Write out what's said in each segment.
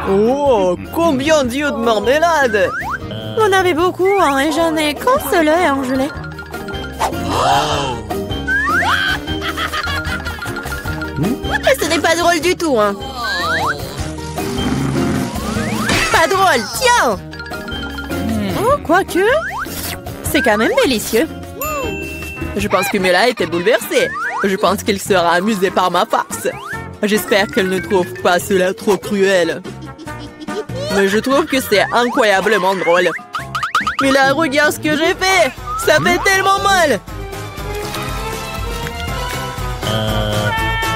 Oh, combien d'yeux de marmelade! Vous en avez beaucoup, hein, et j'en ai qu'un seul œil en gelée. Ce n'est pas drôle du tout, hein. Pas drôle, tiens! Oh, quoique, c'est quand même délicieux. Je pense que Mila était bouleversée. Je pense qu'elle sera amusée par ma farce. J'espère qu'elle ne trouve pas cela trop cruel. Mais je trouve que c'est incroyablement drôle. Mila, regarde ce que j'ai fait! Ça fait tellement mal!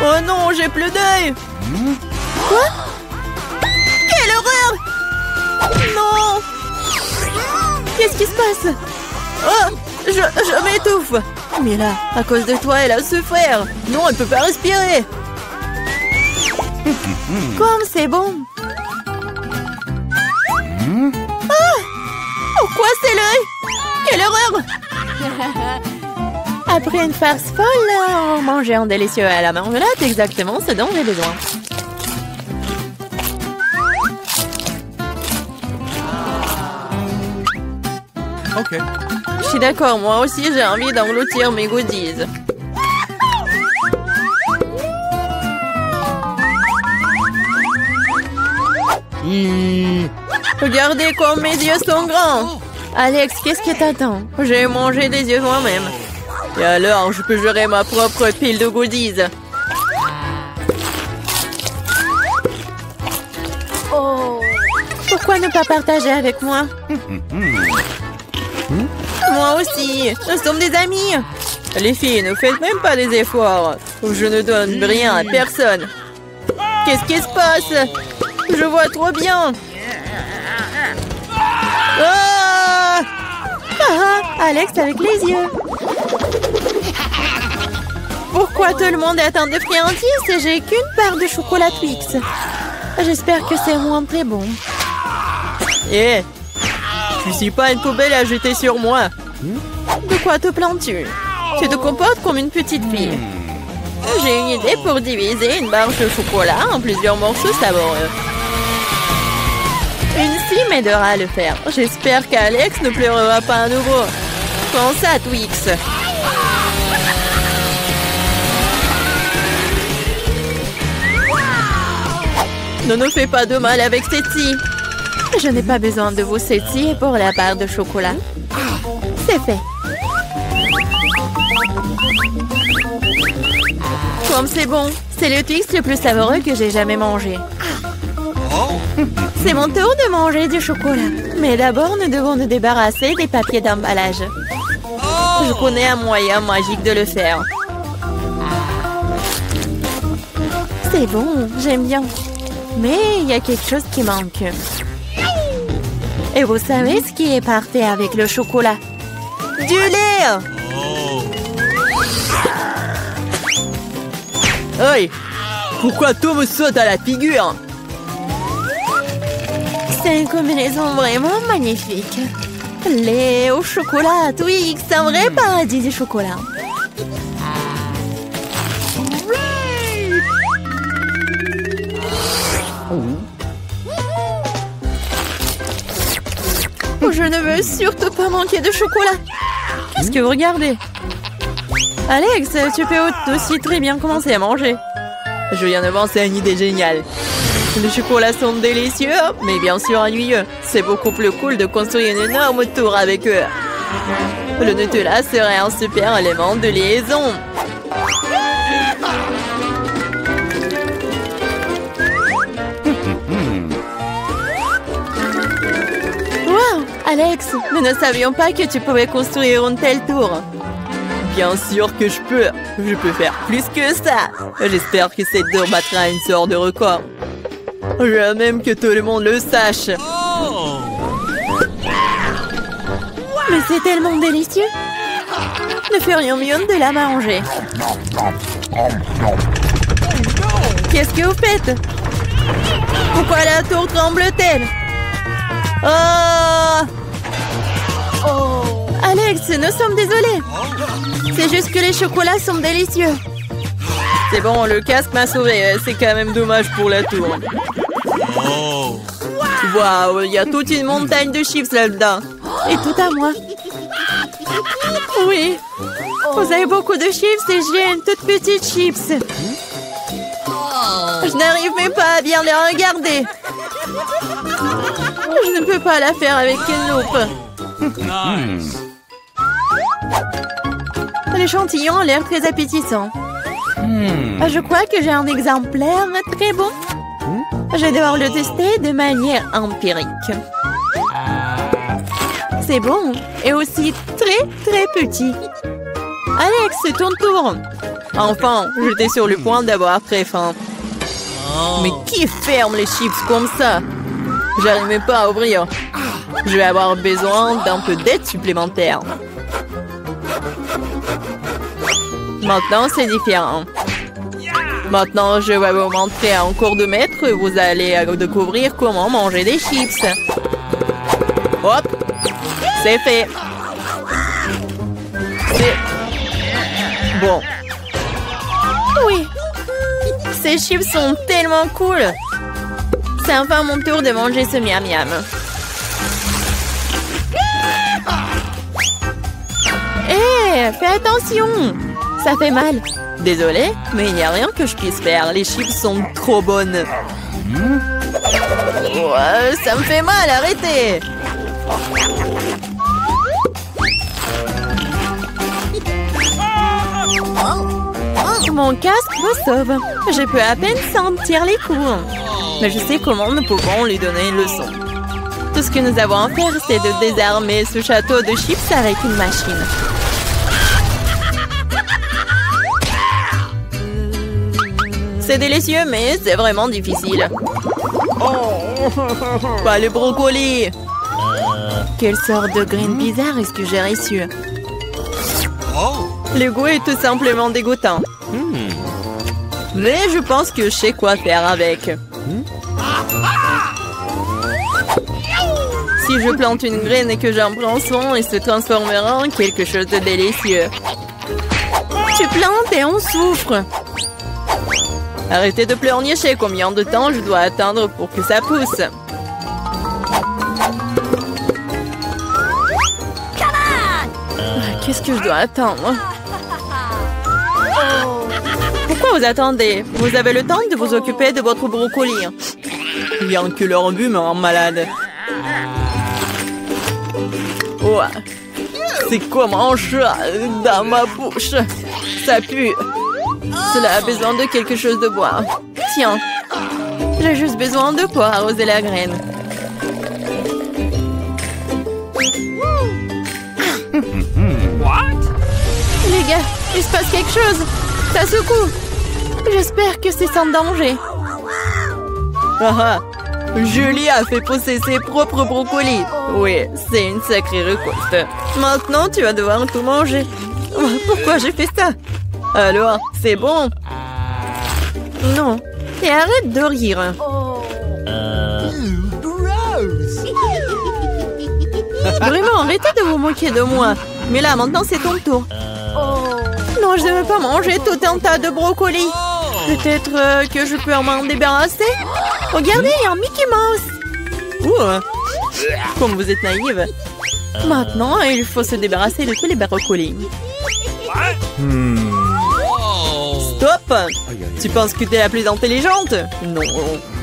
Oh non, j'ai plus d'œil! Quoi? Quelle horreur! Non! Qu'est-ce qui se passe? Oh! Je m'étouffe! Mila, à cause de toi, elle a souffert! Non, elle ne peut pas respirer! Comme c'est bon! Ah! Pourquoi c'est l'œil? Quelle horreur! Après une farce folle, manger un délicieux à la marmelade, exactement ce dont j'ai besoin. Ok. Je suis d'accord, moi aussi j'ai envie d'engloutir mes goodies. Regardez comme mes yeux sont grands. Alex, qu'est-ce que t'attends? J'ai mangé des yeux moi-même. Et alors, je peux gérer ma propre pile de goodies. Oh. Pourquoi ne pas partager avec moi? Moi aussi, nous sommes des amis. Les filles, ne faites même pas des efforts. Je ne donne rien à personne. Qu'est-ce qui se passe? Je vois trop bien. Ah! Ah, Alex avec les yeux. Pourquoi tout le monde est atteint de friandises et j'ai qu'une part de chocolat Twix? J'espère que c'est moins très bon. Eh, tu suis pas une poubelle à jeter sur moi. De quoi te plains-tu? Tu te comportes comme une petite fille. J'ai une idée pour diviser une barre de chocolat en plusieurs morceaux savoureux. Une fille m'aidera à le faire. J'espère qu'Alex ne pleurera pas à nouveau. Prends ça, Twix. Ne nous fais pas de mal avec cette scie. Je n'ai pas besoin de vos scies pour la barre de chocolat. C'est fait. Comme c'est bon. C'est le Twix le plus savoureux que j'ai jamais mangé. C'est mon tour de manger du chocolat. Mais d'abord, nous devons nous débarrasser des papiers d'emballage. Je connais un moyen magique de le faire. C'est bon, j'aime bien. Mais il y a quelque chose qui manque. Et vous savez ce qui est parfait avec le chocolat? Du lait! Hey! Pourquoi tout me saute à la figure? C'est une combinaison vraiment magnifique. Lait au chocolat, Twix, un vrai paradis du chocolat. Je ne veux surtout pas manquer de chocolat. Qu'est-ce que vous regardez? Alex, tu peux aussi très bien commencer à manger. Je viens de penser à une idée géniale. Les chocolats sont délicieux, mais bien sûr ennuyeux. C'est beaucoup plus cool de construire une énorme tour avec eux. Le Nutella serait un super élément de liaison. Wow, Alex, nous ne savions pas que tu pouvais construire une telle tour. Bien sûr que je peux. Je peux faire plus que ça. J'espère que cette tour battra une sorte de record. Je veux même que tout le monde le sache. Mais c'est tellement délicieux. Nous ferions mieux de la manger. Qu'est-ce que vous faites? Pourquoi la tour tremble-t-elle? Oh! Alex, nous sommes désolés. C'est juste que les chocolats sont délicieux. C'est bon, le casque m'a sauvé. C'est quand même dommage pour la tour. Waouh, il y a toute une montagne de chips là-dedans. Et tout à moi. Oui. Vous avez beaucoup de chips et j'ai une toute petite chips. Je n'arrive même pas à bien les regarder. Je ne peux pas la faire avec une loupe. L'échantillon a l'air très appétissant. Je crois que j'ai un exemplaire très bon. Je vais devoir le tester de manière empirique. C'est bon et aussi très petit. Alex, c'est ton tour. Enfin, j'étais sur le point d'avoir très faim. Mais qui ferme les chips comme ça? J'arrive même pas à ouvrir. Je vais avoir besoin d'un peu d'aide supplémentaire. Maintenant, c'est différent. Maintenant, je vais vous montrer en cours de maître. Vous allez découvrir comment manger des chips. Hop! C'est fait. C'est bon. Oui. Ces chips sont tellement cool. C'est enfin mon tour de manger ce miam miam. Hé, fais attention. Ça fait mal. Désolée, mais il n'y a rien que je puisse faire. Les chips sont trop bonnes. Ouais, ça me fait mal, arrêtez. Mon casque me sauve. Je peux à peine sentir les coups. Mais je sais comment nous pouvons lui donner une leçon. Tout ce que nous avons à faire, c'est de désarmer ce château de chips avec une machine. C'est délicieux, mais c'est vraiment difficile. Pas le brocoli. Quelle sorte de graines bizarres est-ce que j'ai reçu? Le goût est tout simplement dégoûtant. Mais je pense que je sais quoi faire avec. Si je plante une graine et que j'en prends soin, elle se transformera en quelque chose de délicieux. Tu plantes et on souffre. Arrêtez de pleurnicher. Combien de temps je dois attendre pour que ça pousse? Qu'est-ce que je dois attendre? Pourquoi vous attendez? Vous avez le temps de vous occuper de votre brocoli. Bien que leur vue me rend malade. Ouais. C'est comme un chat dans ma bouche. Ça pue. Cela a besoin de quelque chose de boire. Tiens. J'ai juste besoin de quoi arroser la graine. Les gars, il se passe quelque chose. Ça secoue. J'espère que c'est sans danger. Ah, Julie a fait pousser ses propres brocolis. Oui, c'est une sacrée récolte. Maintenant, tu vas devoir tout manger. Pourquoi j'ai fait ça? Alors, c'est bon? Non. Et arrête de rire. Vraiment, arrêtez de vous moquer de moi. Mais là, maintenant, c'est ton tour. Non, je ne veux pas manger tout un tas de brocolis. Peut-être que je peux m'en débarrasser? Regardez, il y a un Mickey Mouse. Comme vous êtes naïve. Maintenant, il faut se débarrasser de tous les brocolis. Stop! Tu penses que tu es la plus intelligente? Non.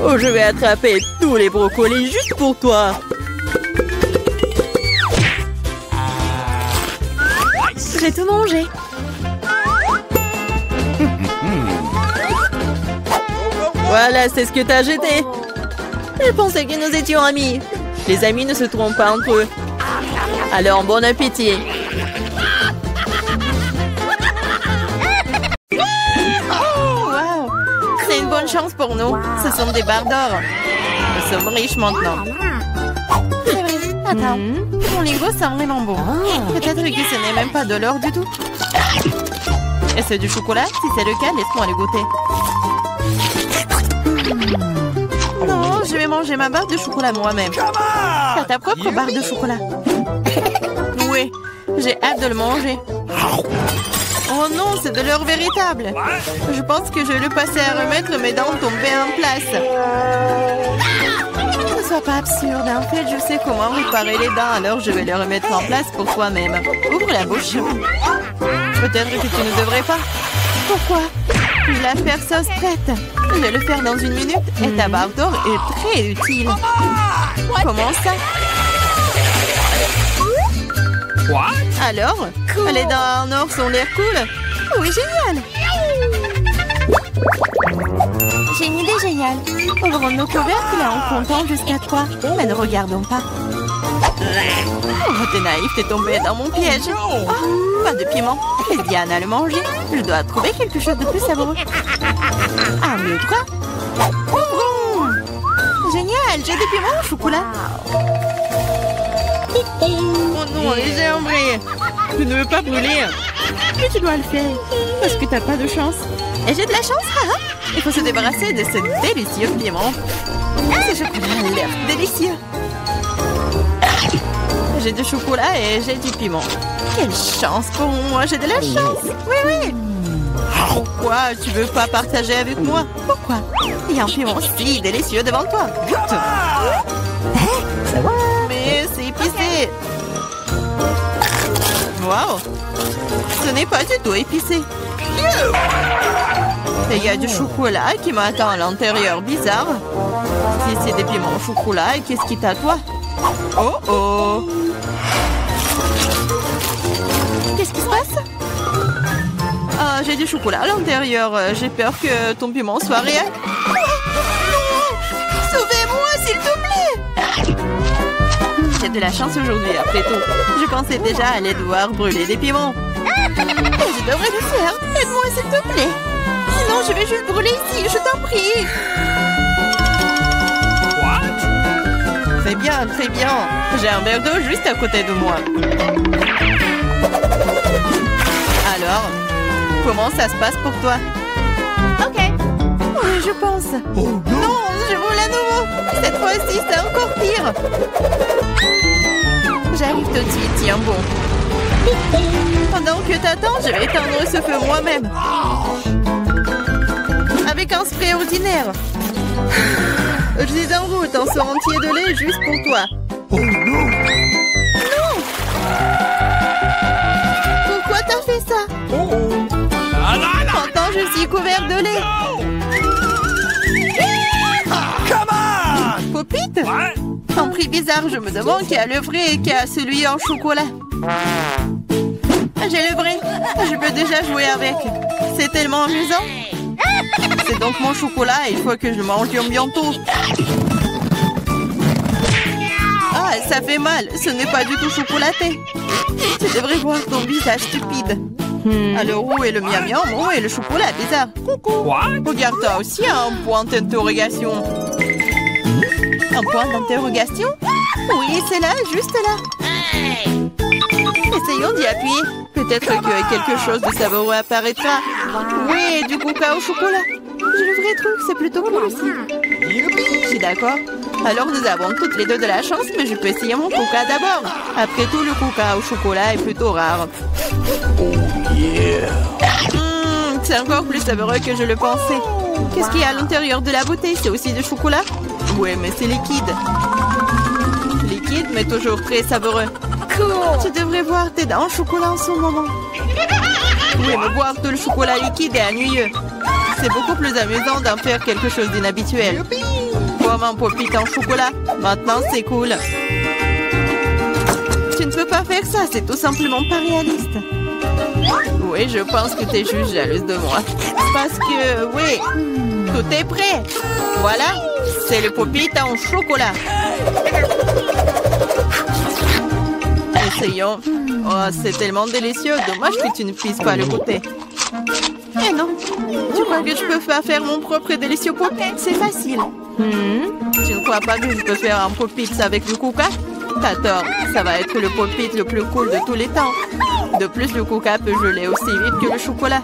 Oh, je vais attraper tous les brocolis juste pour toi. J'ai tout mangé. Voilà, c'est ce que t'as jeté. Je pensais que nous étions amis. Les amis ne se trompent pas entre eux. Alors, bon appétit. Wow. C'est une bonne chance pour nous. Ce sont des barres d'or. Nous sommes riches maintenant. C'est vrai. Attends, mon lingot sent vraiment bon. Peut-être que ce n'est même pas de l'or du tout. Et c'est du chocolat? Si c'est le cas, laisse-moi le goûter. Non, je vais manger ma barre de chocolat moi-même. Faire ta propre barre de chocolat. Oui, j'ai hâte de le manger. Oh non, c'est de l'or véritable. Je pense que je vais le passer à remettre mes dents tombées en place. Ne sois pas absurde. En fait, je sais comment réparer les dents, alors je vais les remettre en place pour toi-même. Ouvre la bouche. Peut-être que tu ne devrais pas. Pourquoi? La perceuse prête. Je vais le faire dans 1 minute et ta barre d'or est très utile. Comment ça? Alors, les dents en or sont l'air cool? Oui, génial! J'ai une idée géniale. Ouvrons nos couvercles en comptant jusqu'à 3. Mais ne regardons pas. Oh, t'es naïf, t'es tombé dans mon piège. Oh, pas de piment. Et Diana le manger. Je dois trouver quelque chose de plus savoureux. Ah, mieux quoi? Génial, j'ai des piments au chocolat. Oh non, j'ai un brûlé. Je ne veux pas brûler. Mais tu dois le faire. Parce que t'as pas de chance. Et j'ai de la chance, haha. Il faut se débarrasser de ce délicieux piment. Ce chocolat a l'air délicieux. J'ai du chocolat et j'ai du piment. Quelle chance pour moi, j'ai de la chance. Oui, oui. Pourquoi tu veux pas partager avec moi? Pourquoi? Il y a un piment si délicieux devant toi. Goûte. Mais c'est épicé. Waouh. Ce n'est pas du tout épicé. Et il y a du chocolat qui m'attend à l'intérieur. Bizarre. Si c'est des piments au chocolat, qu'est-ce qui t'attend? Oh oh. Qu'est-ce qui se passe? Ah, j'ai du chocolat à l'intérieur. J'ai peur que ton piment soit réel. Oh, non! Sauvez-moi, s'il te plaît! J'ai de la chance aujourd'hui, après tout. Je pensais déjà aller devoir brûler des piments. Je devrais le faire. Aide-moi, s'il te plaît. Sinon, je vais juste brûler ici, je t'en prie. Très bien, très bien. J'ai un verre d'eau juste à côté de moi. Alors, comment ça se passe pour toi? Ok. Oui, je pense. Oh, non, je roule à nouveau. Cette fois-ci, c'est encore pire. J'arrive tout de suite, tiens bon. Pendant que t'attends, je vais éteindre ce feu moi-même. Avec un spray ordinaire. Je suis en route, un seau entier de lait juste pour toi. Oh non! Non! Pourquoi t'as fait ça? Pourtant, je suis couvert de lait. Popite? Un prix bizarre, je me demande qui a le vrai et qui a celui en chocolat. J'ai le vrai. Je peux déjà jouer avec. C'est tellement amusant. C'est donc mon chocolat et il faut que je le mange bientôt. Ah, ça fait mal. Ce n'est pas du tout chocolaté. Tu devrais voir ton visage stupide. Alors où est le miam miam? Où est le chocolat bizarre? Regarde, toi aussi un point d'interrogation. Un point d'interrogation? Oui, c'est là, juste là. Essayons d'y appuyer. Peut-être que quelque chose de savoureux apparaîtra. Oui, du coca au chocolat. J'ai le vrai truc, c'est plutôt cool aussi. Je suis d'accord. Alors nous avons toutes les deux de la chance, mais je peux essayer mon coca d'abord. Après tout, le coca au chocolat est plutôt rare. C'est encore plus savoureux que je le pensais. Qu'est-ce qu'il y a à l'intérieur de la bouteille? C'est aussi du chocolat? Ouais, mais c'est liquide. Liquide, mais toujours très savoureux. Tu devrais voir tes dents en chocolat en ce moment. Oui, mais boire tout le chocolat liquide est ennuyeux. C'est beaucoup plus amusant d'en faire quelque chose d'inhabituel. Comme un pop-it en chocolat. Maintenant, c'est cool. Tu ne peux pas faire ça, c'est tout simplement pas réaliste. Oui, je pense que tu es juste jalouse de moi. Parce que, oui, tout est prêt. Voilà, c'est le pop-it en chocolat. Essayons. Oh, c'est tellement délicieux. Dommage que tu ne puisses pas le goûter. Eh non. Tu crois que je peux pas faire mon propre et délicieux pop-it? C'est facile. Tu ne crois pas que je peux faire un pop-it avec du coca? T'as tort. Ça va être le pop-it le plus cool de tous les temps. De plus, le coca peut geler aussi vite que le chocolat.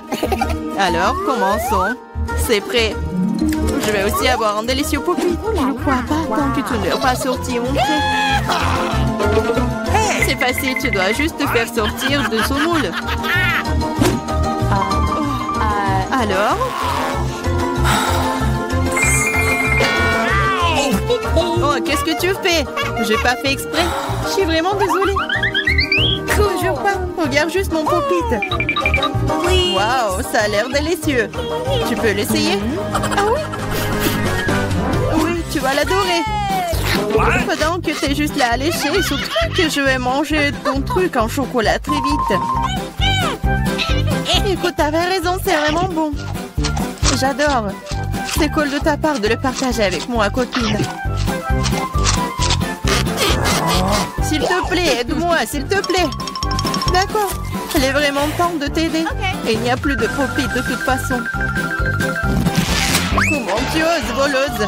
Alors, commençons. C'est prêt. Je vais aussi avoir un délicieux pop-it. Je ne crois pas tant que tu ne l'as pas sorti mon prêt. C'est facile, tu dois juste te faire sortir de son moule. Alors? Oh, qu'est-ce que tu fais? J'ai pas fait exprès. Je suis vraiment désolée. Toujours pas. Regarde juste mon pop-it. Waouh, ça a l'air délicieux. Tu peux l'essayer? Ah oui? Oui, tu vas l'adorer. Pendant que t'es juste là à lécher, surtout que je vais manger ton truc en chocolat très vite. Écoute, t'avais raison, c'est vraiment bon. J'adore. C'est cool de ta part de le partager avec moi, copine. S'il te plaît, aide-moi, s'il te plaît. D'accord. Il est vraiment temps de t'aider. Et il n'y a plus de pop-it de toute façon. Comment tu oses, voleuse?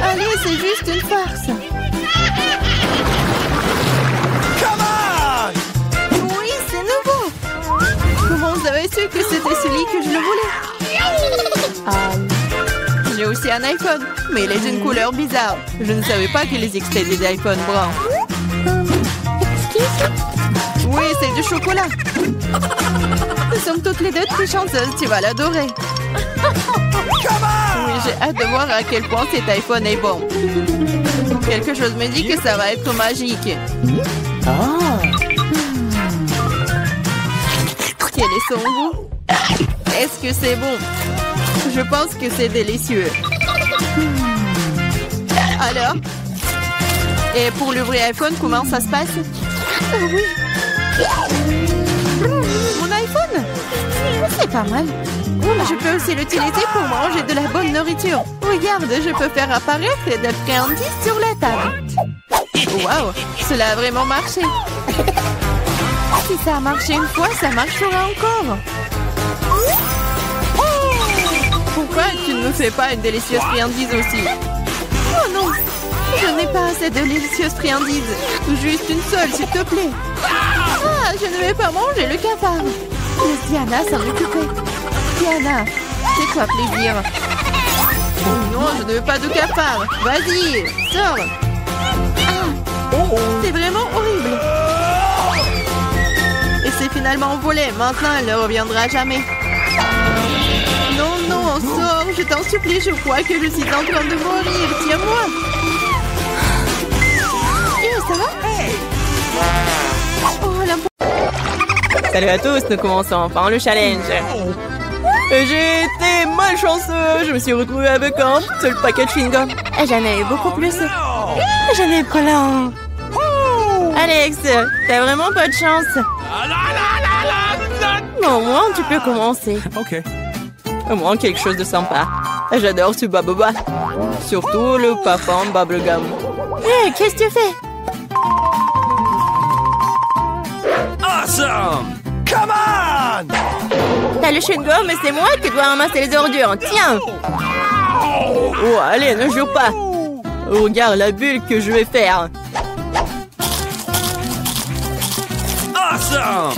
Allez, c'est juste une farce. Oui, c'est nouveau. Comment vous avez su que c'était celui que je le voulais? J'ai aussi un iPhone, mais il est d'une couleur bizarre. Je ne savais pas qu'il existait des iPhones bruns. Oui, c'est du chocolat. Nous sommes toutes les deux très chanceuses, tu vas l'adorer. Oui, j'ai hâte de voir à quel point cet iPhone est bon. Quelque chose me dit que ça va être magique. Quel est son goût? Est-ce que c'est bon? Je pense que c'est délicieux. Alors? Et pour le vrai iPhone, comment ça se passe? Oui. Mon iPhone? C'est pas mal. Je peux aussi l'utiliser pour manger de la bonne nourriture. Regarde, je peux faire apparaître des friandises sur la table. Waouh, cela a vraiment marché. Si ça a marché une fois, ça marchera encore. Pourquoi tu ne me fais pas une délicieuse friandise aussi? Oh non, je n'ai pas assez de délicieuses friandises. Juste une seule, s'il te plaît. Ah, je ne vais pas manger le cafard. Laisse Diana s'en occuper. Diana, fais-toi plaisir. Oh non, je ne veux pas de cafard. Vas-y, sors. Ah, c'est vraiment horrible. Et c'est finalement volé. Maintenant, elle ne reviendra jamais. Non, non, sors, je t'en supplie, je crois que je suis en train de mourir. Tiens-moi. Ça va? Oh, la... Salut à tous, nous commençons enfin le challenge. J'ai été malchanceux, je me suis retrouvée avec un seul paquet de chewing-gum. J'en ai eu beaucoup plus. J'en ai plein. Alex, t'as vraiment pas de chance. Non, au moins, tu peux commencer. Ok. Au moins quelque chose de sympa. J'adore ce baboba. Surtout le parfum bubblegum. Hé, qu'est-ce que tu fais? Awesome! Come on! T'as le chewing-gum, mais c'est moi qui dois ramasser les ordures. Tiens! Oh, allez, ne joue pas. Regarde la bulle que je vais faire. Awesome!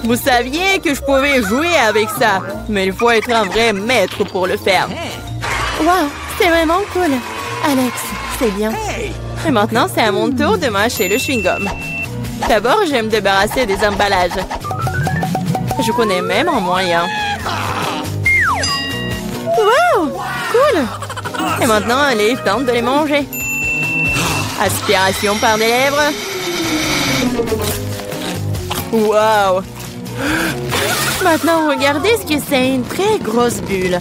Vous saviez que je pouvais jouer avec ça, mais il faut être un vrai maître pour le faire. Waouh, c'est vraiment cool. Alex, c'est bien. Et maintenant, c'est à mon tour de mâcher le chewing-gum. D'abord, je vais me débarrasser des emballages. Je connais même un moyen. Waouh, cool. Et maintenant, il est temps de les manger. Aspiration par les lèvres. Waouh! Maintenant, regardez ce que c'est, une très grosse bulle.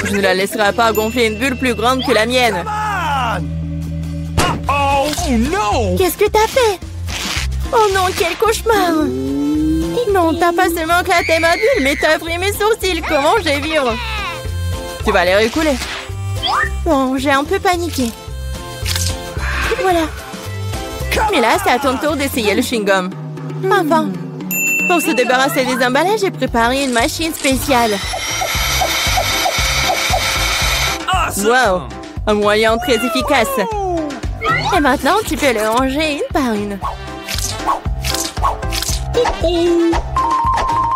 Je ne la laisserai pas gonfler une bulle plus grande que la mienne. Oh no! Qu'est-ce que t'as fait? Oh non, quel cauchemar! Non, t'as pas seulement éclaté ma bulle, mais t'as pris mes sourcils. Comment je vais vivre? Tu vas les récouler. Bon, j'ai un peu paniqué. Voilà. Mais là, c'est à ton tour d'essayer le chewing-gum. Enfin. Pour se débarrasser des emballages, j'ai préparé une machine spéciale. Wow! Un moyen très efficace. Et maintenant, tu peux le ranger une par une.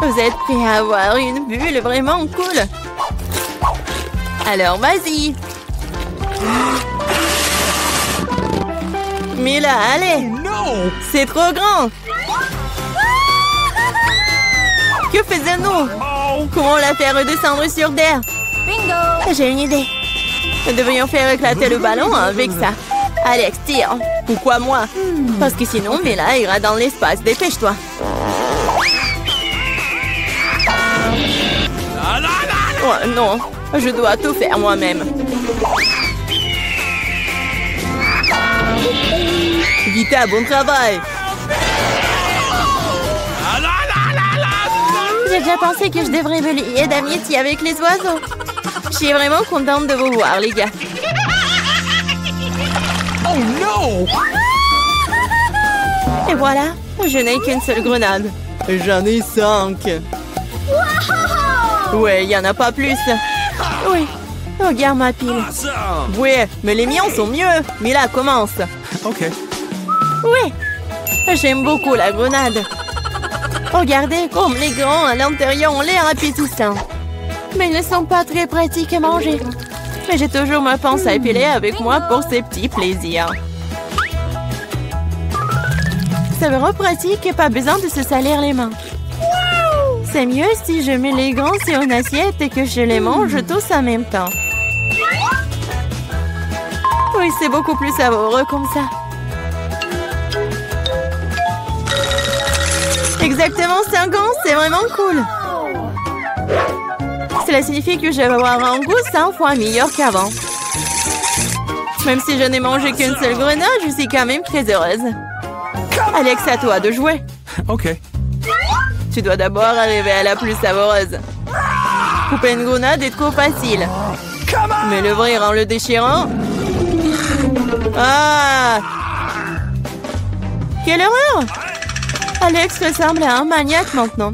Vous êtes prêts à avoir une bulle vraiment cool? Alors, vas-y! Mais là, allez! no! C'est trop grand! Que faisons-nous? Oh! Comment la faire redescendre sur terre? Bingo! J'ai une idée. Nous devrions faire éclater le ballon avec ça. Alex, tire. Pourquoi moi? Parce que sinon, Mila ira dans l'espace. Dépêche-toi. La, la, la, la. Oh, non, je dois tout faire moi-même. Vita, bon travail. La, la, la, la, la. J'ai déjà pensé que je devrais me lier d'amitié avec les oiseaux. Je suis vraiment contente de vous voir, les gars. Oh no! Et voilà, je n'ai qu'une seule grenade. J'en ai 5. Ouais, il n'y en a pas plus. Oui. Regarde ma pile. Awesome! Ouais, mais les miens sont mieux. Mila, commence. Okay. Oui. J'aime beaucoup la grenade. Regardez, Comme les grands à l'intérieur ont l'air appétissants. mais ils ne sont pas très pratiques à manger. Mais j'ai toujours ma pince à épiler avec moi pour ces petits plaisirs. C'est vraiment pratique et pas besoin de se salir les mains. C'est mieux si je mets les gants sur une assiette et que je les mange tous en même temps. Oui, c'est beaucoup plus savoureux comme ça. Exactement 5 ans, c'est vraiment cool. Cela signifie que je vais avoir un goût 100 fois meilleur qu'avant. Même si je n'ai mangé qu'une seule grenade, je suis quand même très heureuse. Alex, à toi de jouer. Okay. Tu dois d'abord arriver à la plus savoureuse. Couper une grenade est trop facile. Mais l'ouvrir en le déchirant... Ah! Quelle horreur! Alex ressemble à un maniaque maintenant.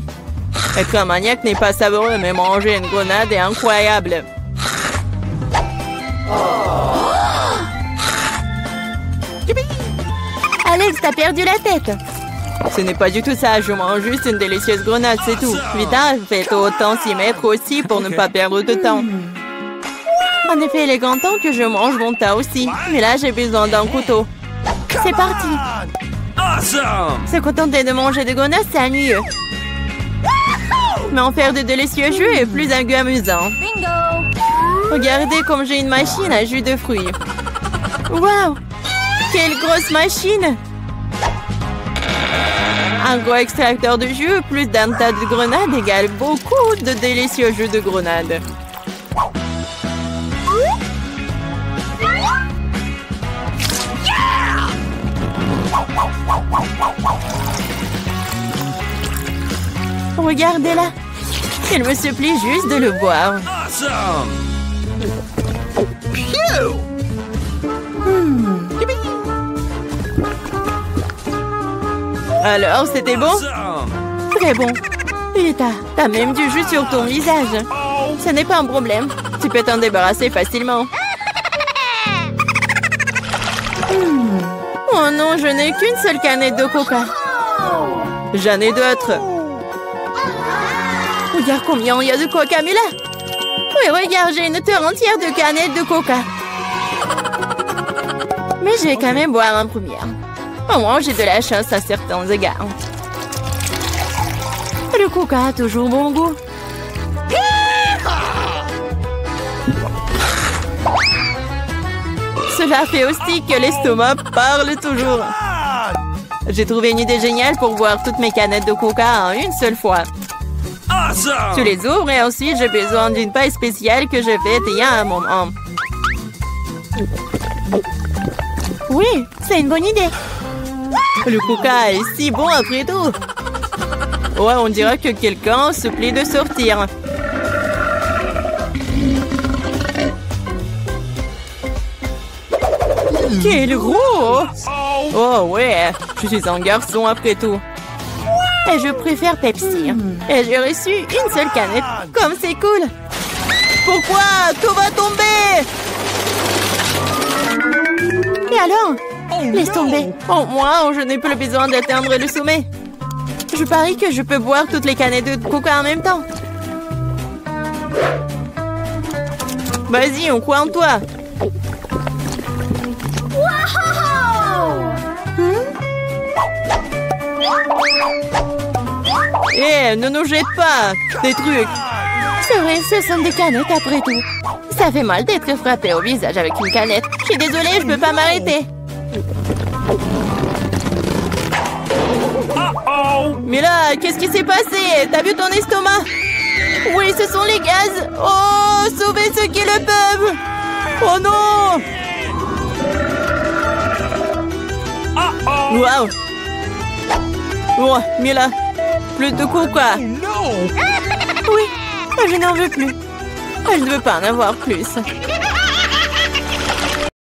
Être un maniaque n'est pas savoureux, mais manger une grenade est incroyable. Alex, t'as perdu la tête. Ce n'est pas du tout ça, je mange juste une délicieuse grenade, c'est tout. Vita, faites autant s'y mettre aussi pour ne pas perdre de temps. En effet, il est grand temps que je mange mon tas aussi. Mais là, j'ai besoin d'un couteau. C'est parti. Awesome! Se contenter de manger des grenades, c'est ennuyeux. Mais en faire de délicieux jus est plus amusant. Regardez comme j'ai une machine à jus de fruits. Waouh! Quelle grosse machine! Un gros extracteur de jus plus d'un tas de grenades égale beaucoup de délicieux jus de grenade. Regardez-la! Il me supplie juste de le boire. Awesome! Alors, c'était bon? Awesome! Très bon. Et t'as même du jus sur ton visage. Ce n'est pas un problème. Tu peux t'en débarrasser facilement. Oh non, je n'ai qu'une seule canette de coca. J'en ai d'autres. Regarde combien il y a de coca, Mila. Oui, regarde, j'ai une terre entière de canettes de coca. Mais je vais quand même boire en première. Au moins, j'ai de la chance à certains égards. Le coca a toujours bon goût. Cela fait aussi que l'estomac parle toujours. J'ai trouvé une idée géniale pour boire toutes mes canettes de coca en une seule fois. Awesome! Tu les ouvres et ensuite j'ai besoin d'une paille spéciale que j'ai faite il y a un moment. Oui, c'est une bonne idée. Le coca est si bon après tout. Ouais, on dirait que quelqu'un se plaît de sortir. Quel gros! Oh ouais, je suis un garçon après tout. Et je préfère Pepsi. Et j'ai reçu une seule canette. Comme c'est cool. Pourquoi? Tout va tomber! Et alors? Laisse tomber. Au moins, je n'ai plus besoin d'atteindre le sommet. Je parie que je peux boire toutes les canettes de coca en même temps. Vas-y, on croit en toi. Eh, ne nous jette pas des trucs. C'est vrai, ce sont des canettes après tout. Ça fait mal d'être frappé au visage avec une canette. Je suis désolée, je peux pas m'arrêter. Mais là, qu'est-ce qui s'est passé? T'as vu ton estomac? Oui, ce sont les gaz. Oh, sauvez ceux qui le peuvent. Oh non. Waouh. Oh, Mila, plus de coca. Oui, je n'en veux plus. Je ne veux pas en avoir plus.